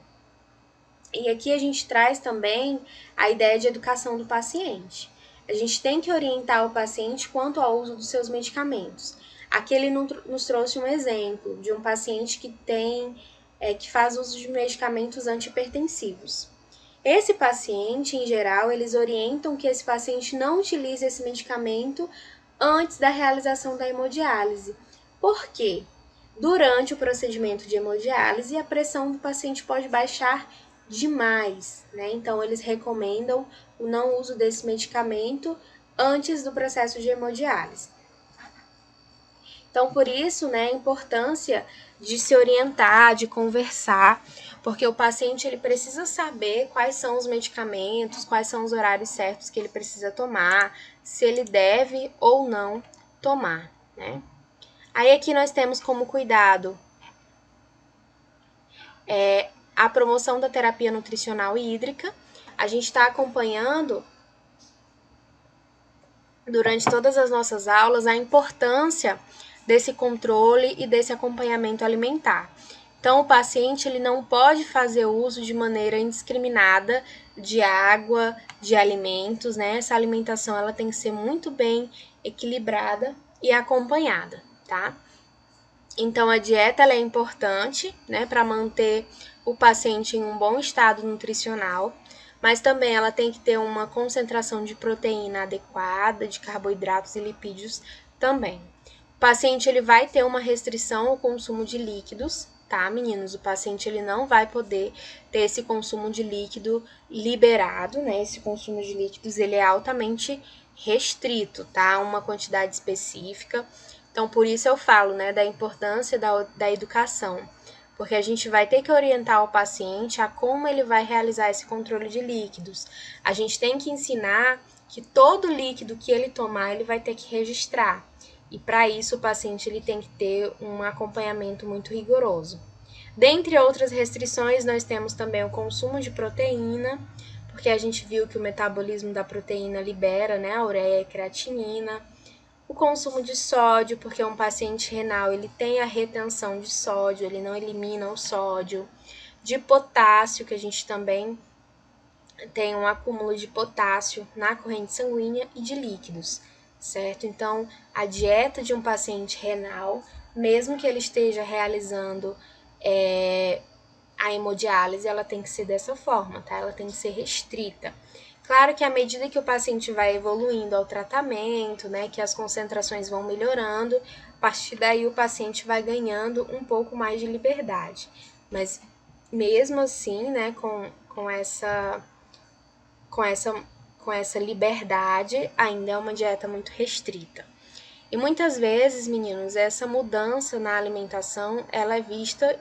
[SPEAKER 1] E aqui a gente traz também a ideia de educação do paciente. A gente tem que orientar o paciente quanto ao uso dos seus medicamentos. Aqui ele nos trouxe um exemplo de um paciente que faz uso de medicamentos antihipertensivos. Esse paciente, em geral, eles orientam que esse paciente não utilize esse medicamento antes da realização da hemodiálise. Por quê? Durante o procedimento de hemodiálise, a pressão do paciente pode baixar demais, né? Então, eles recomendam o não uso desse medicamento antes do processo de hemodiálise. Então, por isso, né, a importância de se orientar, de conversar, porque o paciente ele precisa saber quais são os medicamentos, quais são os horários certos que ele precisa tomar, se ele deve ou não tomar, né? Aí aqui nós temos como cuidado a promoção da terapia nutricional e hídrica. A gente está acompanhando durante todas as nossas aulas a importância desse controle e desse acompanhamento alimentar. Então, o paciente ele não pode fazer uso de maneira indiscriminada de água, de alimentos, né? Essa alimentação ela tem que ser muito bem equilibrada e acompanhada, tá? Então, a dieta ela é importante, né, para manter o paciente em um bom estado nutricional, mas também ela tem que ter uma concentração de proteína adequada, de carboidratos e lipídios também. O paciente ele vai ter uma restrição ao consumo de líquidos, tá, meninos? O paciente ele não vai poder ter esse consumo de líquido liberado, né? Esse consumo de líquidos ele é altamente restrito, tá? Uma quantidade específica. Então, por isso eu falo, né, da importância da educação, porque a gente vai ter que orientar o paciente a como ele vai realizar esse controle de líquidos. A gente tem que ensinar que todo líquido que ele tomar, ele vai ter que registrar. E para isso o paciente ele tem que ter um acompanhamento muito rigoroso. Dentre outras restrições, nós temos também o consumo de proteína, porque a gente viu que o metabolismo da proteína libera, né, a ureia e a creatinina. O consumo de sódio, porque um paciente renal ele tem a retenção de sódio, ele não elimina o sódio. De potássio, que a gente também tem um acúmulo de potássio na corrente sanguínea e de líquidos, certo? Então, a dieta de um paciente renal, mesmo que ele esteja realizando a hemodiálise, ela tem que ser dessa forma, tá? Ela tem que ser restrita. Claro que à medida que o paciente vai evoluindo ao tratamento, né, que as concentrações vão melhorando, a partir daí o paciente vai ganhando um pouco mais de liberdade. Mas mesmo assim, né, com essa liberdade, ainda é uma dieta muito restrita. E muitas vezes, meninos, essa mudança na alimentação, ela é vista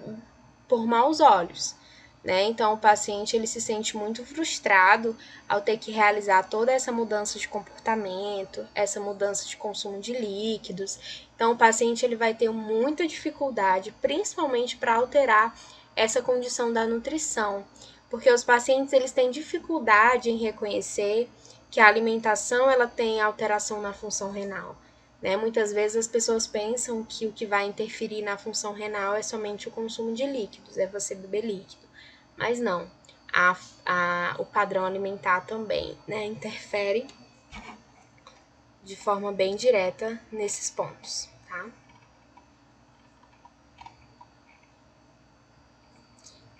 [SPEAKER 1] por maus olhos, né? Então, o paciente ele se sente muito frustrado ao ter que realizar toda essa mudança de comportamento, essa mudança de consumo de líquidos. Então, o paciente ele vai ter muita dificuldade, principalmente para alterar essa condição da nutrição, porque os pacientes eles têm dificuldade em reconhecer que a alimentação ela tem alteração na função renal. Né? Muitas vezes as pessoas pensam que o que vai interferir na função renal é somente o consumo de líquidos, é você beber líquido. Mas não, o padrão alimentar também, né, interfere de forma bem direta nesses pontos, tá?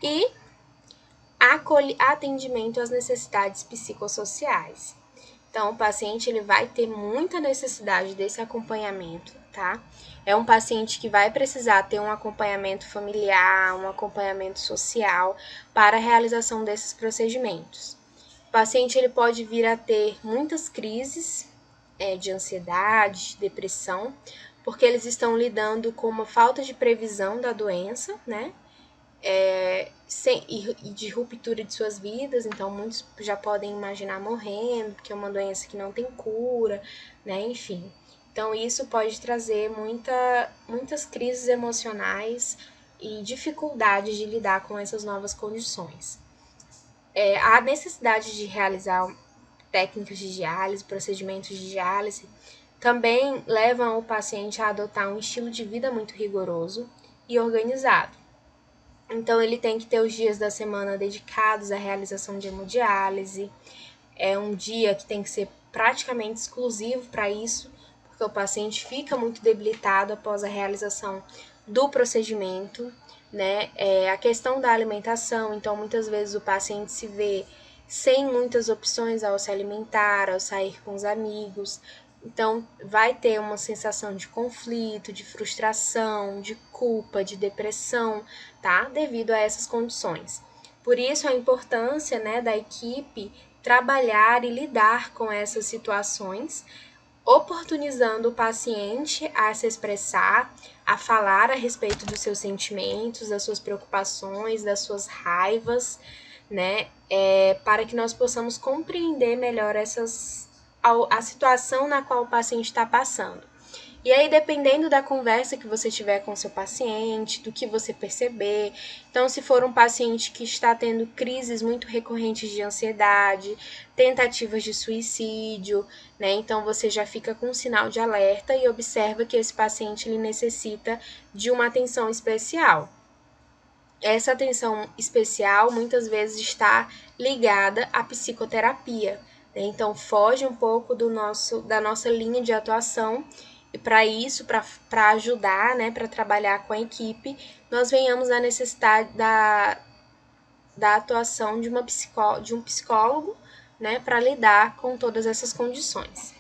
[SPEAKER 1] E atendimento às necessidades psicossociais. Então, o paciente ele vai ter muita necessidade desse acompanhamento, tá? É um paciente que vai precisar ter um acompanhamento familiar, um acompanhamento social para a realização desses procedimentos. O paciente ele pode vir a ter muitas crises de ansiedade, de depressão, porque eles estão lidando com uma falta de previsão da doença, né? E de ruptura de suas vidas, então muitos já podem imaginar morrendo, porque é uma doença que não tem cura, né? Enfim. Então isso pode trazer muitas crises emocionais e dificuldades de lidar com essas novas condições. A necessidade de realizar técnicas de diálise, procedimentos de diálise, também levam o paciente a adotar um estilo de vida muito rigoroso e organizado. Então, ele tem que ter os dias da semana dedicados à realização de hemodiálise. É um dia que tem que ser praticamente exclusivo para isso, porque o paciente fica muito debilitado após a realização do procedimento, né? A questão da alimentação, então, muitas vezes o paciente se vê sem muitas opções ao se alimentar, ao sair com os amigos. Então, vai ter uma sensação de conflito, de frustração, de culpa, de depressão, tá? Devido a essas condições. Por isso, a importância, né, da equipe trabalhar e lidar com essas situações, oportunizando o paciente a se expressar, a falar a respeito dos seus sentimentos, das suas preocupações, das suas raivas, né? Para que nós possamos compreender melhor a situação na qual o paciente está passando. E aí, dependendo da conversa que você tiver com seu paciente, do que você perceber, então, se for um paciente que está tendo crises muito recorrentes de ansiedade, tentativas de suicídio, né? Então, você já fica com um sinal de alerta e observa que esse paciente ele necessita de uma atenção especial. Essa atenção especial muitas vezes está ligada à psicoterapia, né? Então, foge um pouco da nossa linha de atuação. E para isso, para ajudar, né, para trabalhar com a equipe, nós venhamos à necessidade da atuação de um psicólogo, né, para lidar com todas essas condições.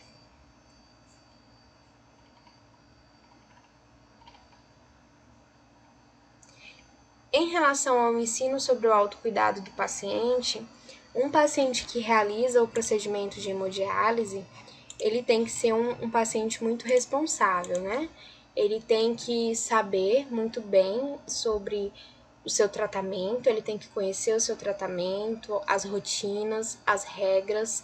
[SPEAKER 1] Em relação ao ensino sobre o autocuidado do paciente, um paciente que realiza o procedimento de hemodiálise, ele tem que ser um paciente muito responsável, né? Ele tem que saber muito bem sobre o seu tratamento, ele tem que conhecer o seu tratamento, as rotinas, as regras.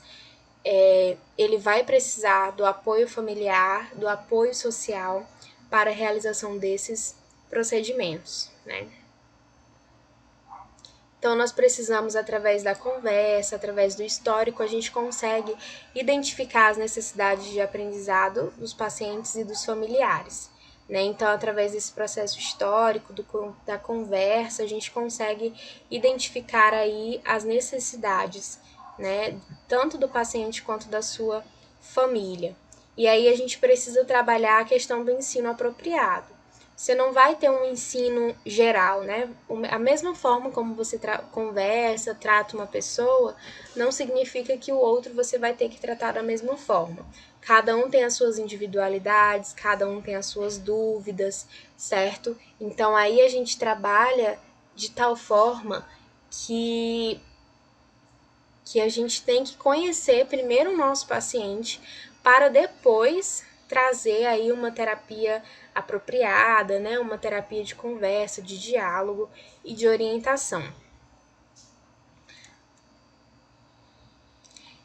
[SPEAKER 1] Ele vai precisar do apoio familiar, do apoio social para a realização desses procedimentos, né? Então, nós precisamos, através da conversa, através do histórico, a gente consegue identificar as necessidades de aprendizado dos pacientes e dos familiares, né? Então, através desse processo histórico, da conversa, a gente consegue identificar aí as necessidades, né? Tanto do paciente quanto da sua família. E aí a gente precisa trabalhar a questão do ensino apropriado. Você não vai ter um ensino geral, né? A mesma forma como você conversa, trata uma pessoa, não significa que o outro você vai ter que tratar da mesma forma. Cada um tem as suas individualidades, cada um tem as suas dúvidas, certo? Então aí a gente trabalha de tal forma que a gente tem que conhecer primeiro o nosso paciente para depois trazer aí uma terapia apropriada, né? Uma terapia de conversa, de diálogo e de orientação.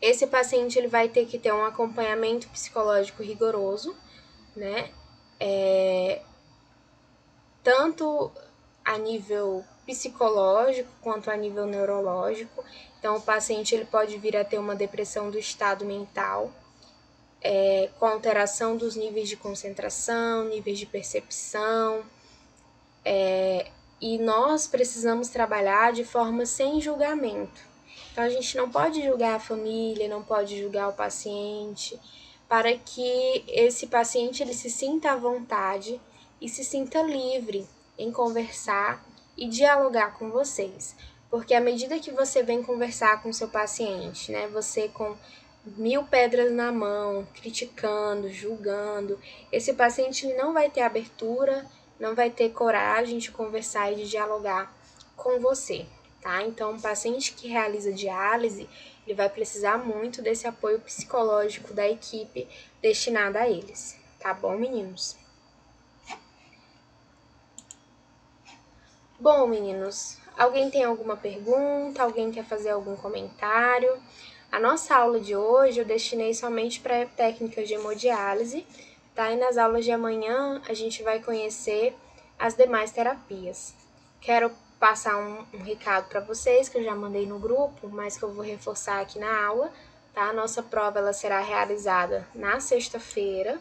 [SPEAKER 1] Esse paciente ele vai ter que ter um acompanhamento psicológico rigoroso, né? Tanto a nível psicológico quanto a nível neurológico. Então, o paciente ele pode vir a ter uma depressão do estado mental, com alteração dos níveis de concentração, níveis de percepção, e nós precisamos trabalhar de forma sem julgamento. Então, a gente não pode julgar a família, não pode julgar o paciente, para que esse paciente ele se sinta à vontade e se sinta livre em conversar e dialogar com vocês. Porque à medida que você vem conversar com seu paciente, né, você com 1000 pedras na mão, criticando, julgando, esse paciente não vai ter abertura, não vai ter coragem de conversar e de dialogar com você, tá? Então, um paciente que realiza diálise, ele vai precisar muito desse apoio psicológico da equipe destinada a eles, tá bom, meninos? Bom, meninos, alguém tem alguma pergunta? Alguém quer fazer algum comentário? A nossa aula de hoje eu destinei somente para técnicas de hemodiálise, tá? E nas aulas de amanhã a gente vai conhecer as demais terapias. Quero passar um recado para vocês que eu já mandei no grupo, mas que eu vou reforçar aqui na aula, tá? A nossa prova ela será realizada na sexta-feira,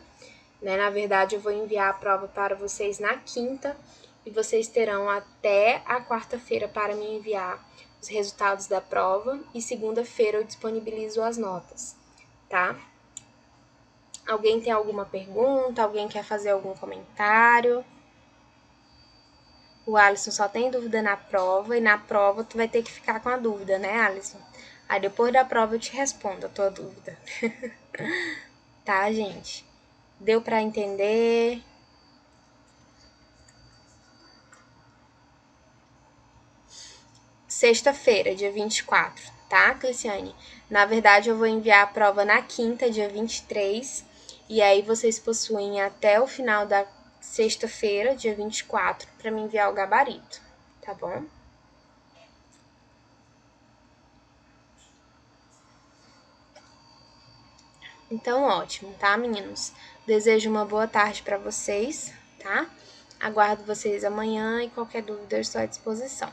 [SPEAKER 1] né? Na verdade, eu vou enviar a prova para vocês na quinta e vocês terão até a quarta-feira para me enviar os resultados da prova e segunda-feira eu disponibilizo as notas, tá? Alguém tem alguma pergunta? Alguém quer fazer algum comentário? O Alisson só tem dúvida na prova e na prova tu vai ter que ficar com a dúvida, né, Alisson? Aí depois da prova eu te respondo a tua dúvida. Tá, gente? Deu para entender? Sexta-feira, dia 24, tá, Cliciane? Na verdade, eu vou enviar a prova na quinta, dia 23, e aí vocês possuem até o final da sexta-feira, dia 24, para me enviar o gabarito, tá bom? Então, ótimo, tá, meninos? Desejo uma boa tarde para vocês, tá? Aguardo vocês amanhã e qualquer dúvida eu estou à disposição.